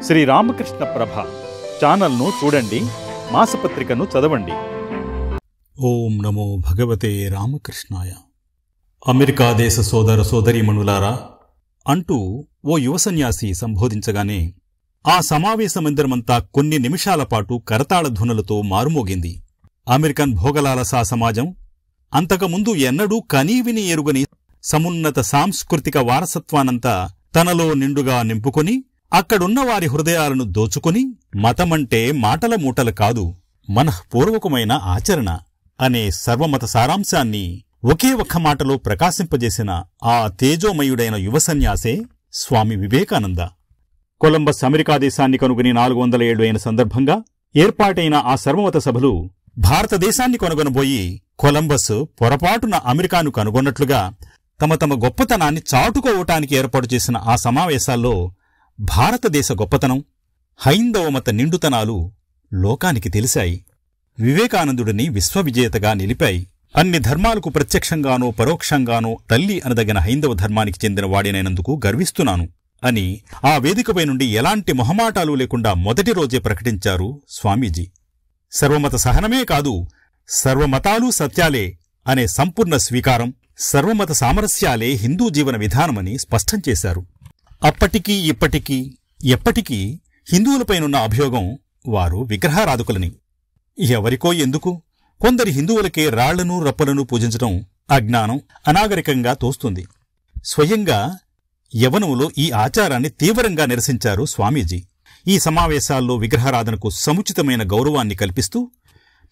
శ్రీ రామకృష్ణ ప్రభ ఛానల్ను చూడండి, మాసపత్రికను చదవండి. ఓం నమో భగవతే రామకృష్ణాయ. అమెరికా దేశ సోదర సోదరీమణులారా అంటూ ఓ యువ సన్యాసి సంబోధించగానే ఆ సమావేశమందిరమంతా కొన్ని నిమిషాల పాటు కరతాళ ధ్వనులతో మారుమోగింది. అమెరికన్ భోగలాలసా సమాజం అంతకుముందు ఎన్నడూ కనీవిని ఎరుగని సమున్నత సాంస్కృతిక వారసత్వానంతా తనలో నిండుగా నింపుకొని అక్కడున్న వారి హృదయాలను దోచుకుని మతమంటే మాటల మూటలు కాదు, మనఃపూర్వకమైన ఆచరణ అనే సర్వమత సారాంశాన్ని ఒకే ఒక్క మాటలో ప్రకాశింపజేసిన ఆ తేజోమయుడైన యువ సన్యాసే స్వామి వివేకానంద. కొలంబస్ అమెరికా దేశాన్ని కనుగొని 400 ఏళ్లు అయిన సందర్భంగా ఏర్పాటైన ఆ సర్వమత సభలు భారతదేశాన్ని కనుగొనబోయి కొలంబస్ పొరపాటున అమెరికాను కనుగొన్నట్లుగా తమ గొప్పతనాన్ని చాటుకోవటానికి ఏర్పాటు చేసిన ఆ సమావేశాల్లో భారతదేశ గొప్పతనం, హైందవమత నిండుతనాలు లోకానికి తెలిశాయి. వివేకానందుడిని విశ్వవిజేతగా నిలిపాయి. అన్ని ధర్మాలకు ప్రత్యక్షంగానో పరోక్షంగానో తల్లి అనదగిన హైందవ ధర్మానికి చెందిన వాడినైనందుకు గర్విస్తున్నాను అని ఆ వేదికపై నుండి ఎలాంటి మొహమాటాలు లేకుండా మొదటి రోజే ప్రకటించారు స్వామీజీ. సర్వమత సహనమే కాదు, సర్వమతాలు సత్యాలే అనే సంపూర్ణ స్వీకారం, సర్వమత సామరస్యాలే హిందూ జీవన విధానమని స్పష్టం చేశారు. అప్పటికీ ఇప్పటికీ ఎప్పటికీ హిందువులపైనున్న అభియోగం వారు విగ్రహారాధకులని. ఎవరికో ఎందుకు కొందరి హిందువులకే రాళ్లను రప్పలను పూజించటం అజ్ఞానం, అనాగరికంగా తోస్తుంది. స్వయంగా యవనంలో ఈ ఆచారాన్ని తీవ్రంగా నిరసించారు స్వామీజీ. ఈ సమావేశాల్లో విగ్రహారాధనకు సముచితమైన గౌరవాన్ని కల్పిస్తూ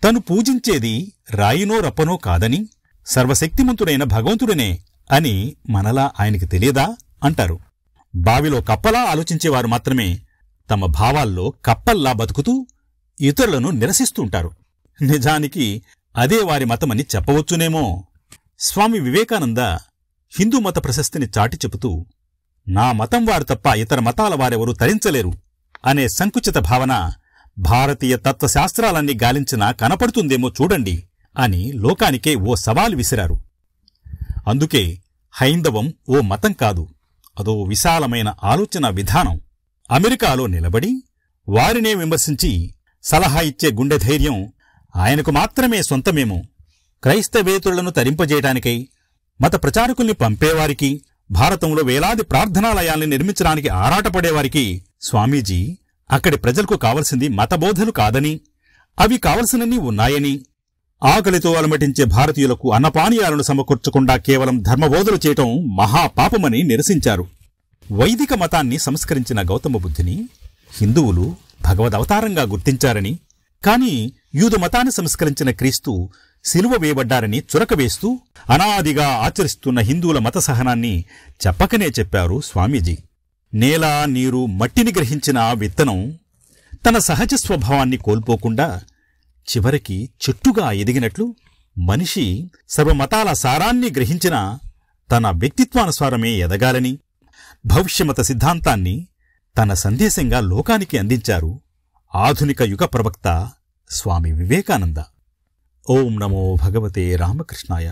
తను పూజించేది రాయినో రప్పనో కాదని సర్వశక్తిమంతుడైన భగవంతుడనే అని మనలా ఆయనకి తెలియదా అంటారు. బావిలో కప్పలా ఆలోచించేవారు మాత్రమే తమ భావాల్లో కప్పల్లా బతుకుతూ ఇతరులను నిరసిస్తుంటారు. నిజానికి అదే వారి మతమని చెప్పవచ్చునేమో. స్వామి వివేకానంద హిందూ మత ప్రశస్తిని చాటి చెబుతూ, నా మతం వారు తప్ప ఇతర మతాల వారెవరూ తరించలేరు అనే సంకుచిత భావన భారతీయ తత్వశాస్త్రాలన్నీ గాలించినా కనపడుతుందేమో చూడండి అని లోకానికే ఓ సవాలు విసిరారు. అందుకే హైందవం ఓ మతం కాదు, అదో విశాలమైన ఆలోచన విధానం. అమెరికాలో నిలబడి వారినే విమర్శించి సలహా ఇచ్చే గుండె ధైర్యం ఆయనకు మాత్రమే సొంతమేమో. క్రైస్తవేతరులను తరింపజేయటానికై మత ప్రచారకుల్ని పంపేవారికి, భారతంలో వేలాది ప్రార్థనాలయాల్ని నిర్మించడానికి ఆరాటపడేవారికి స్వామీజీ అక్కడి ప్రజలకు కావలసింది మతబోధలు కాదని, అవి కావలసినన్ని ఉన్నాయని, ఆకలితో అలమటించే భారతీయులకు అన్నపానీయాలను సమకూర్చకుండా కేవలం ధర్మబోధలు చేయటం మహాపాపమని నిరసించారు. వైదిక మతాన్ని సంస్కరించిన గౌతమ బుద్ధుని హిందువులు భగవదవతారంగా గుర్తించారని, కాని యూదు మతాన్ని సంస్కరించిన క్రీస్తు సిలువ వేయబడ్డారని చురకవేస్తూ అనాదిగా ఆచరిస్తున్న హిందువుల మత సహనాన్ని చెప్పకనే చెప్పారు స్వామీజీ. నేల, నీరు, మట్టిని గ్రహించిన విత్తనం తన సహజ స్వభావాన్ని కోల్పోకుండా చివరికి చెట్టుగా ఎదిగినట్లు మనిషి సర్వమతాల సారాన్ని గ్రహించిన తన వ్యక్తిత్వానుసారమే ఎదగాలని భవిష్యమత సిద్ధాంతాన్ని తన సందేశంగా లోకానికి అందించారు ఆధునిక యుగ ప్రవక్త స్వామి వివేకానంద. ఓం నమో భగవతే రామకృష్ణాయ.